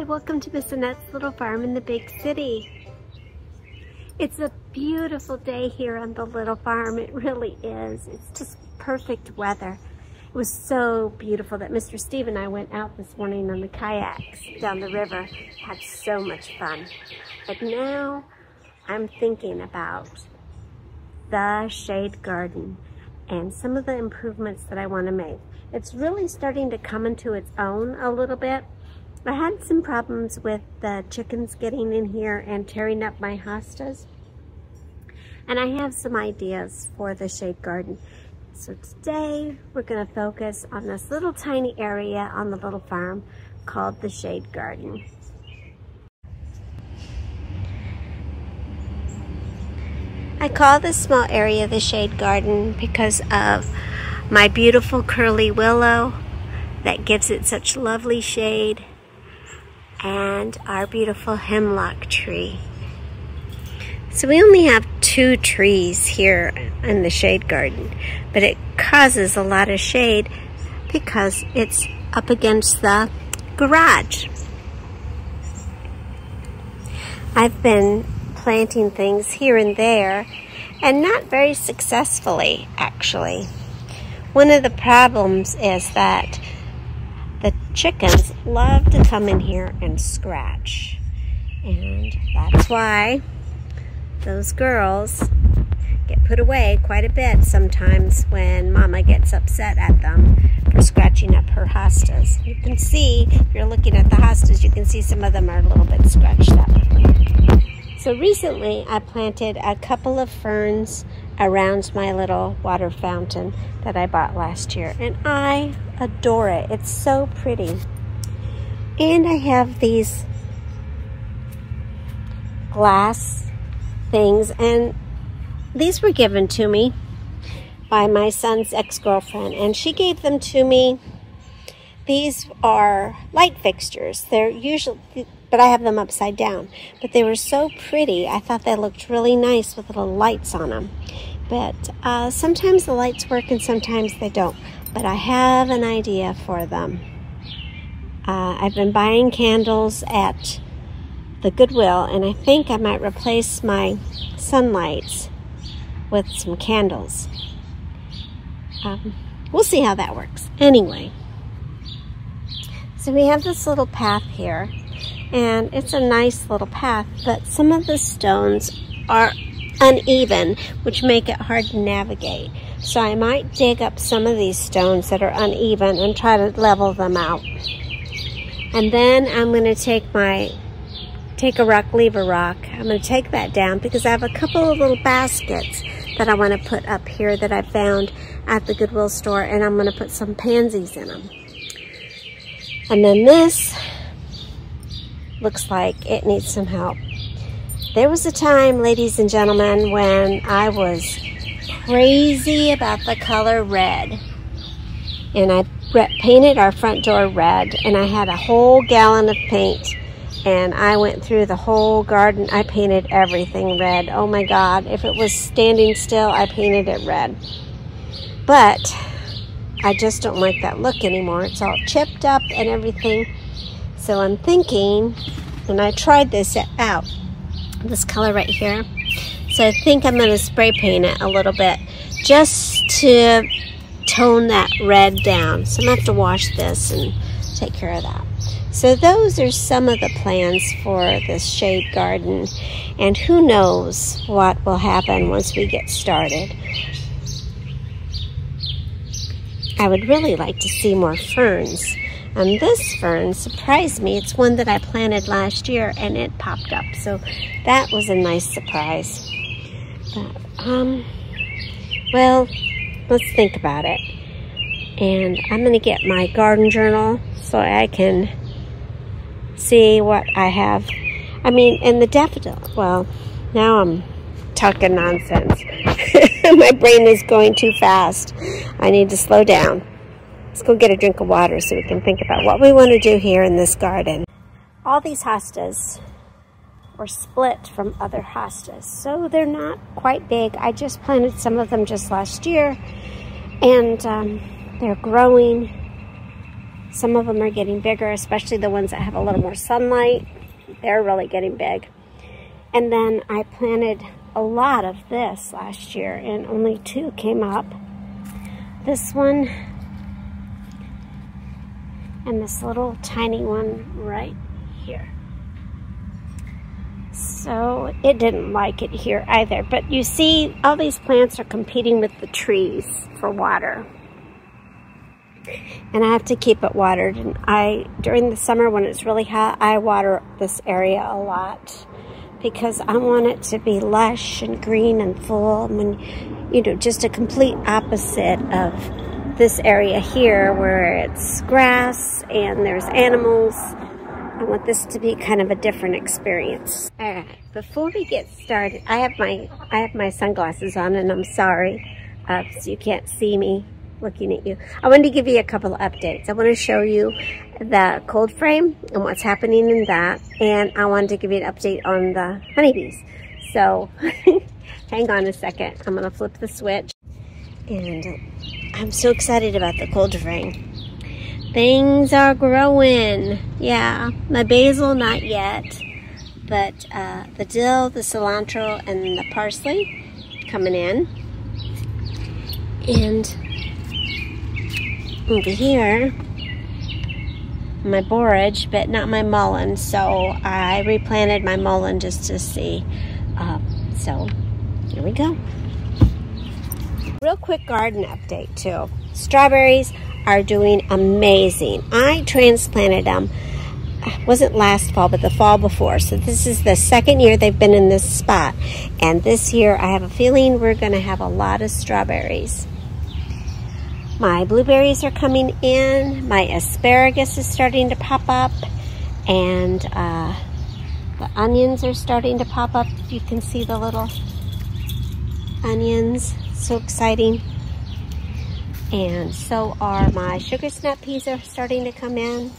welcome to Miss Annette's Little Farm in the big city. It's a beautiful day here on the little farm. It really is. It's just perfect weather. It was so beautiful that Mr. Steve and I went out this morning on the kayaks down the river. Had so much fun. But now I'm thinking about the shade garden and some of the improvements that I want to make. It's really starting to come into its own a little bit. I had some problems with the chickens getting in here and tearing up my hostas. And I have some ideas for the shade garden. So today we're going to focus on this little tiny area on the little farm called the shade garden. I call this small area the shade garden because of my beautiful curly willow that gives it such lovely shade, and our beautiful hemlock tree. So we only have 2 trees here in the shade garden, but it causes a lot of shade because it's up against the garage. I've been planting things here and there, and not very successfully, actually. One of the problems is that the chickens love to come in here and scratch. And that's why those girls get put away quite a bit sometimes when Mama gets upset at them for scratching up her hostas. You can see, if you're looking at the hostas, you can see some of them are a little bit scratched up. So recently I planted a couple of ferns around my little water fountain that I bought last year, and I adore it. It's so pretty. And I have these glass things, and these were given to me by my son's ex-girlfriend, and she gave them to me. These are light fixtures. They're usually, but I have them upside down. But they were so pretty, I thought they looked really nice with little lights on them. But sometimes the lights work and sometimes they don't. But I have an idea for them. I've been buying candles at the Goodwill, and I think I might replace my sunlights with some candles. We'll see how that works. Anyway, so we have this little path here, and it's a nice little path, but some of the stones are uneven, which make it hard to navigate. So I might dig up some of these stones that are uneven and try to level them out. And then I'm going to take a rock, leave a rock. I'm going to take that down because I have a couple of little baskets that I want to put up here that I found at the Goodwill store, and I'm going to put some pansies in them. And then this looks like it needs some help. There was a time, ladies and gentlemen, when I was crazy about the color red. And I painted our front door red, and I had a whole gallon of paint. And I went through the whole garden. I painted everything red. Oh my God, if it was standing still, I painted it red. But I just don't like that look anymore. It's all chipped up and everything. So I'm thinking, and I tried this out, this color right here. So I think I'm going to spray paint it a little bit just to tone that red down. So I'm going to have to wash this and take care of that. So those are some of the plans for this shade garden, and who knows what will happen once we get started. I would really like to see more ferns. And this fern surprised me. It's one that I planted last year, and it popped up. So that was a nice surprise. But, well, let's think about it. And I'm going to get my garden journal so I can see what I have. I mean, and the daffodil. Well, now I'm talking nonsense. My brain is going too fast. I need to slow down. Let's go get a drink of water so we can think about what we want to do here in this garden. All these hostas were split from other hostas, so they're not quite big. I just planted some of them just last year, and they're growing. Some of them are getting bigger, especially the ones that have a little more sunlight. They're really getting big. And then I planted a lot of this last year, and only 2 came up. This one and this little tiny one right here. So it didn't like it here either. But you see, all these plants are competing with the trees for water. And I have to keep it watered. And during the summer when it's really hot, I water this area a lot because I want it to be lush and green and full. I mean, you know, just a complete opposite of this area here where it's grass and there's animals. I want this to be kind of a different experience. All right, before we get started, I have my sunglasses on, and I'm sorry, so you can't see me looking at you. I wanted to give you a couple of updates. I want to show you the cold frame and what's happening in that, and I wanted to give you an update on the honeybees. So hang on a second. I'm going to flip the switch, and I'm so excited about the cold frame. Things are growing. Yeah, my basil not yet, but the dill, the cilantro, and the parsley coming in. And over here, my borage, but not my mullein. So I replanted my mullein just to see. So here we go. Real quick garden update too. Strawberries are doing amazing. I transplanted them, wasn't last fall, but the fall before. So this is the second year they've been in this spot. And this year I have a feeling we're gonna have a lot of strawberries. My blueberries are coming in. My asparagus is starting to pop up. And the onions are starting to pop up. You can see the little onions, so exciting. And so are my sugar snap peas are starting to come in.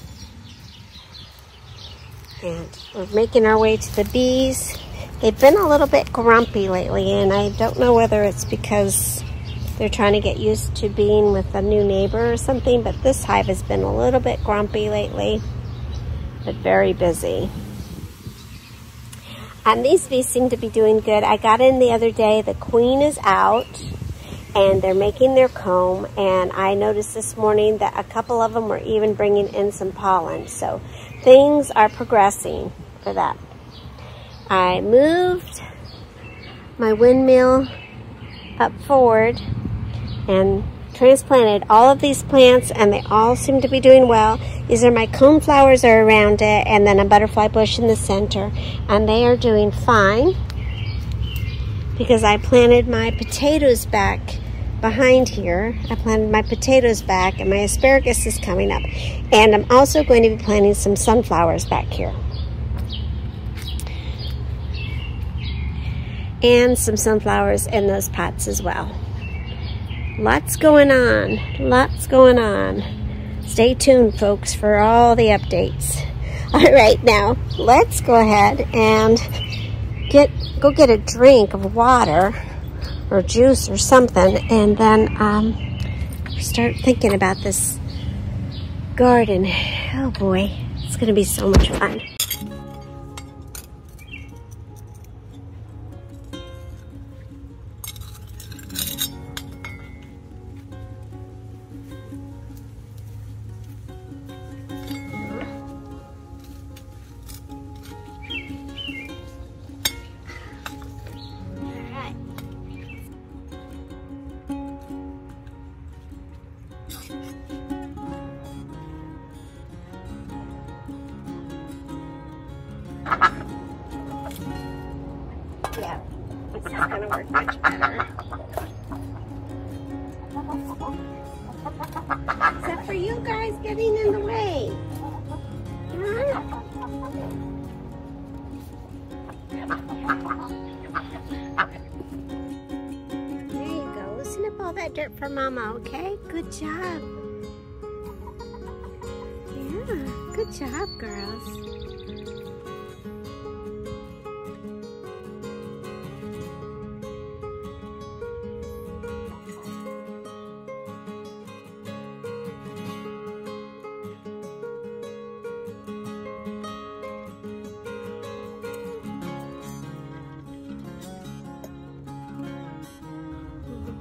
And we're making our way to the bees. They've been a little bit grumpy lately, and I don't know whether it's because they're trying to get used to being with a new neighbor or something, but this hive has been a little bit grumpy lately, but very busy. And these bees seem to be doing good. I got in the other day, the queen is out, and they're making their comb, and I noticed this morning that a couple of them were even bringing in some pollen. So things are progressing for that. I moved my windmill up forward and transplanted all of these plants, and they all seem to be doing well. These are my coneflowers are around it, and then a butterfly bush in the center, and they are doing fine because I planted my potatoes back behind here. I planted my potatoes back, and my asparagus is coming up. And I'm also going to be planting some sunflowers back here. And some sunflowers in those pots as well. Lots going on. Lots going on. Stay tuned, folks, for all the updates. All right, now let's go ahead and go get a drink of water or juice or something, and then start thinking about this garden. Oh boy, it's gonna be so much fun. Yeah, it's not gonna work much better. Except for you guys getting in the way. Huh? There you go. Listen up all that dirt for Mama, okay? Good job. Yeah, good job, girls.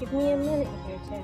Give me a minute here, Ted.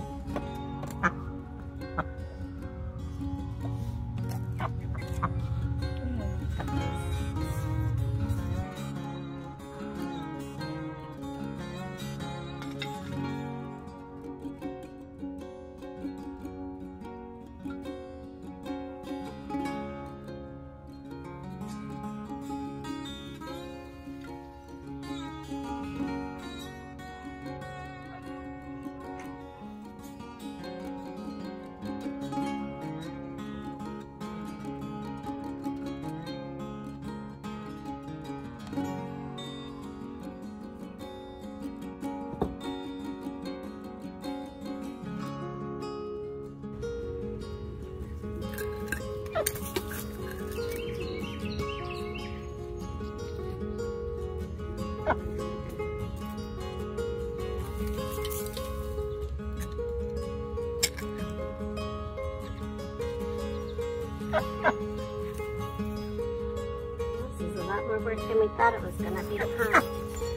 This is a lot more work than we thought it was going to be, huh,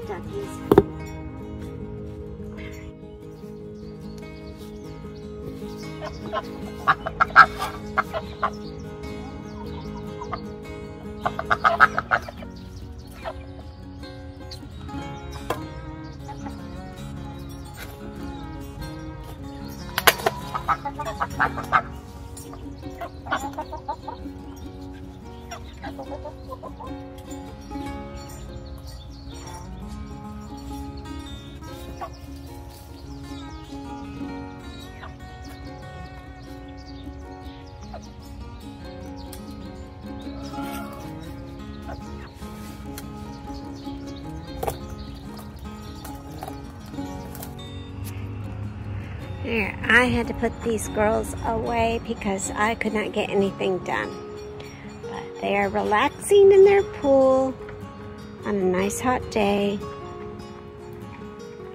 duckies? Here, I had to put these girls away because I could not get anything done. But they are relaxing in their pool on a nice hot day.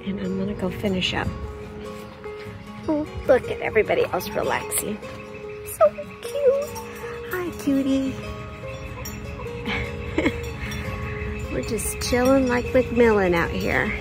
And I'm gonna go finish up. Oh, look at everybody else relaxing. So cute. Hi, cutie. We're just chilling like Macmillan out here.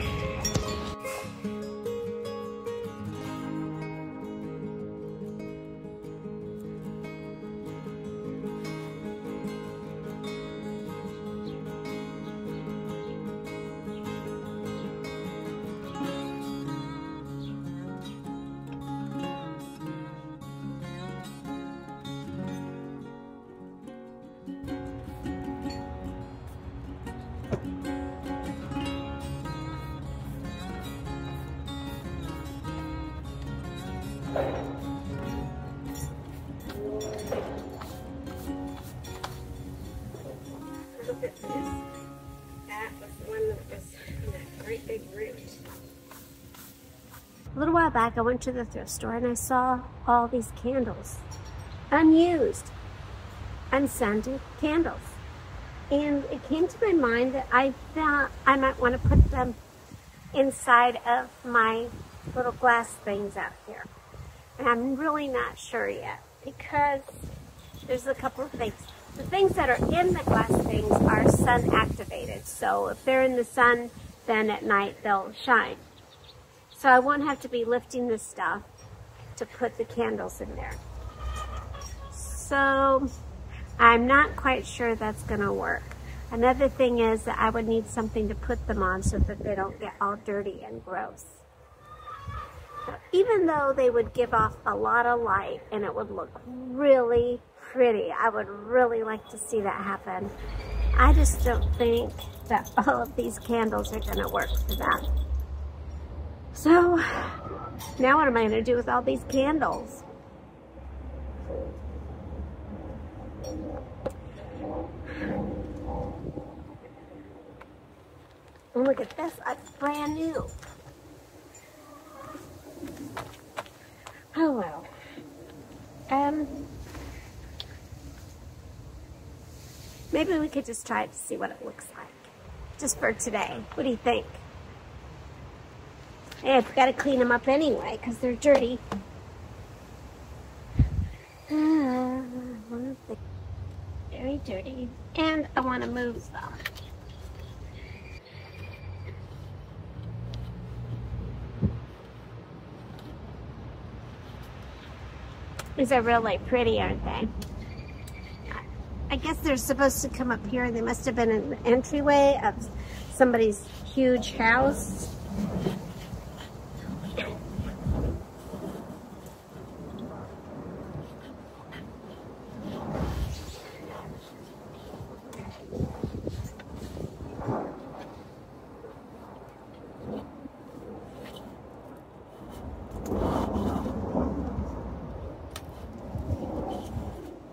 Look at this. That was the one that was in that great big root. A little while back, I went to the thrift store and I saw all these candles. Unused, unscented candles. And it came to my mind that I thought I might want to put them inside of my little glass things out here. And I'm really not sure yet because there's a couple of things. The things that are in the glass things are sun activated. So if they're in the sun, then at night they'll shine. So I won't have to be lifting this stuff to put the candles in there. So I'm not quite sure that's going to work. Another thing is that I would need something to put them on so that they don't get all dirty and gross. So even though they would give off a lot of light and it would look really pretty, I would really like to see that happen. I just don't think that all of these candles are going to work for that. So now what am I going to do with all these candles? And look at this, it's brand new. Oh well. Maybe we could just try it to see what it looks like. Just for today. What do you think? And I've got to clean them up anyway because they're dirty. Very dirty. And I want to move them. These are really pretty, aren't they? I guess they're supposed to come up here. They must have been an entryway of somebody's huge house.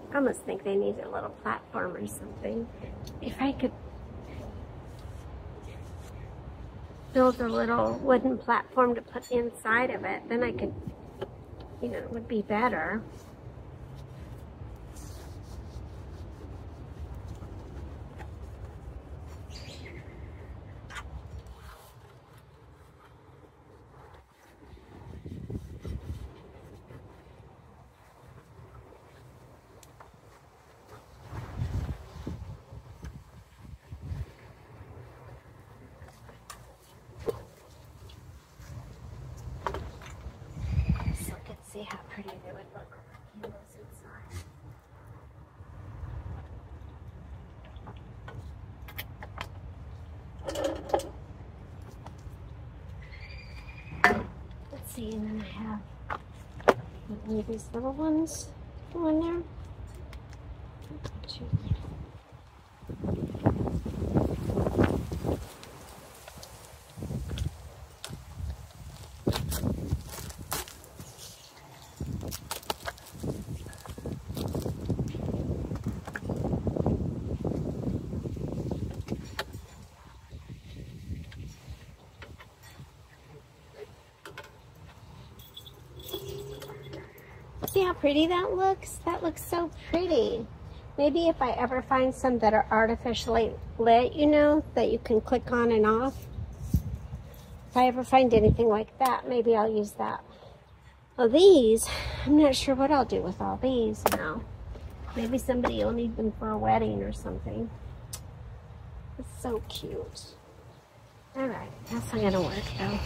I almost think they need a little platform or something. If I could build a little wooden platform to put inside of it, then I could, you know, it would be better. See how pretty they would look with the candles inside. Let's see, and then I have one of these little ones go in there. See how pretty that looks? That looks so pretty. Maybe if I ever find some that are artificially lit, you know, that you can click on and off. If I ever find anything like that, maybe I'll use that. Well, these, I'm not sure what I'll do with all these now. Maybe somebody will need them for a wedding or something. It's so cute. All right, that's not gonna work though.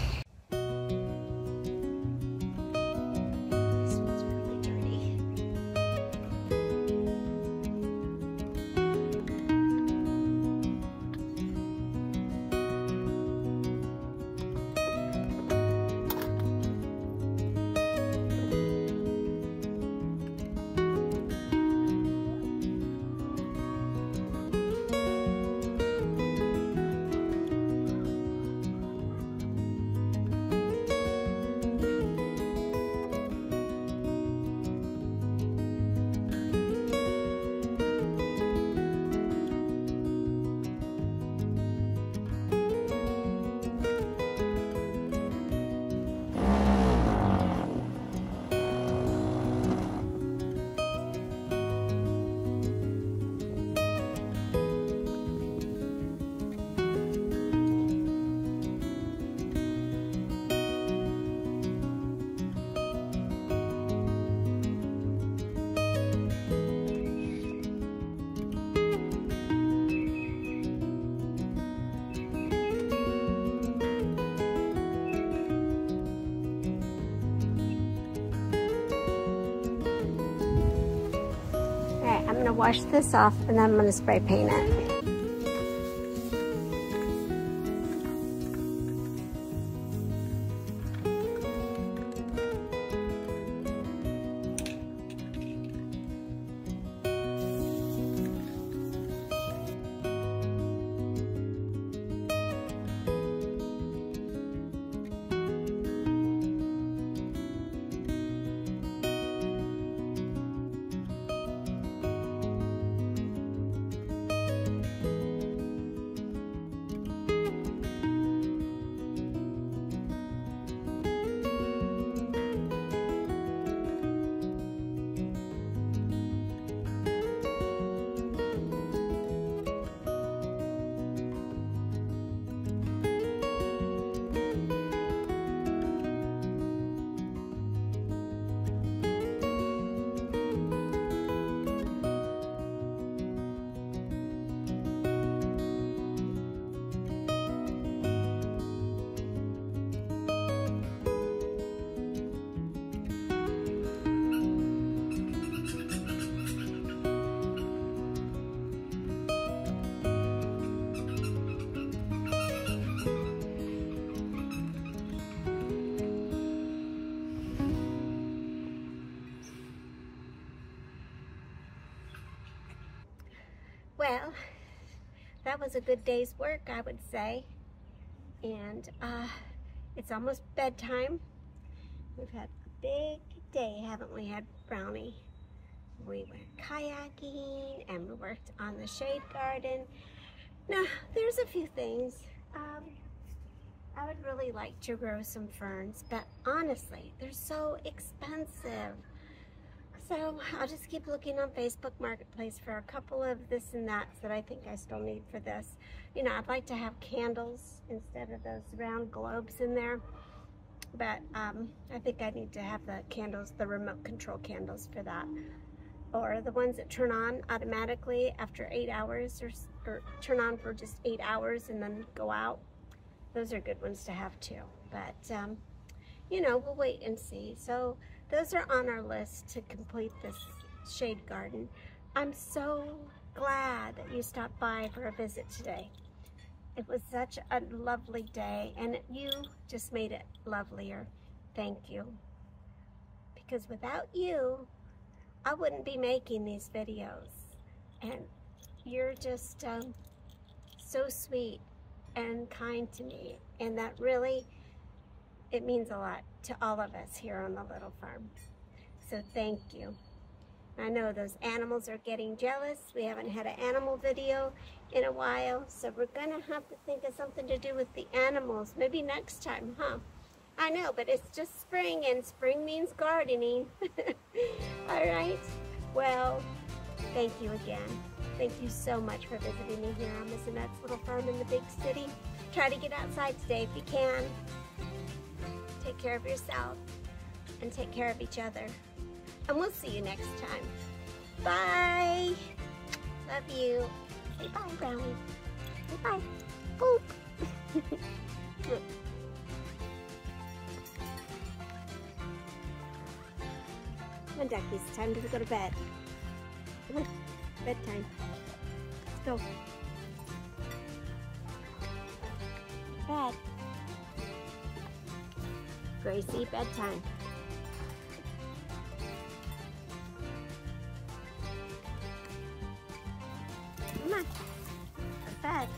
I'm going to wash this off and then I'm going to spray paint it. Well, that was a good day's work, I would say. And it's almost bedtime. We've had a big day, haven't we, had Brownie? We went kayaking and we worked on the shade garden. Now, there's a few things. I would really like to grow some ferns, but honestly, they're so expensive. So I'll just keep looking on Facebook Marketplace for a couple of this and that I think I still need for this. You know, I'd like to have candles instead of those round globes in there. But I think I need to have the candles, the remote control candles for that. Or the ones that turn on automatically after 8 hours, or turn on for just 8 hours and then go out. Those are good ones to have too. But, you know, we'll wait and see. So those are on our list to complete this shade garden. I'm so glad that you stopped by for a visit today. It was such a lovely day, and you just made it lovelier. Thank you. Because without you, I wouldn't be making these videos. And you're just so sweet and kind to me, and that really, it means a lot to all of us here on the little farm. So thank you. I know those animals are getting jealous. We haven't had an animal video in a while, so we're gonna have to think of something to do with the animals. Maybe next time, huh? I know, but it's just spring, and spring means gardening. All right, well, thank you again. Thank you so much for visiting me here on Miss Annette's little farm in the big city. Try to get outside today if you can. Take care of yourself and take care of each other. And we'll see you next time. Bye. Love you. Say bye, Brownie. Say bye. Boop. Come on, Ducky. It's time to go to bed. Come on. Bedtime. Let's go. Bed. Gracie, bedtime. Come on. Go to bed.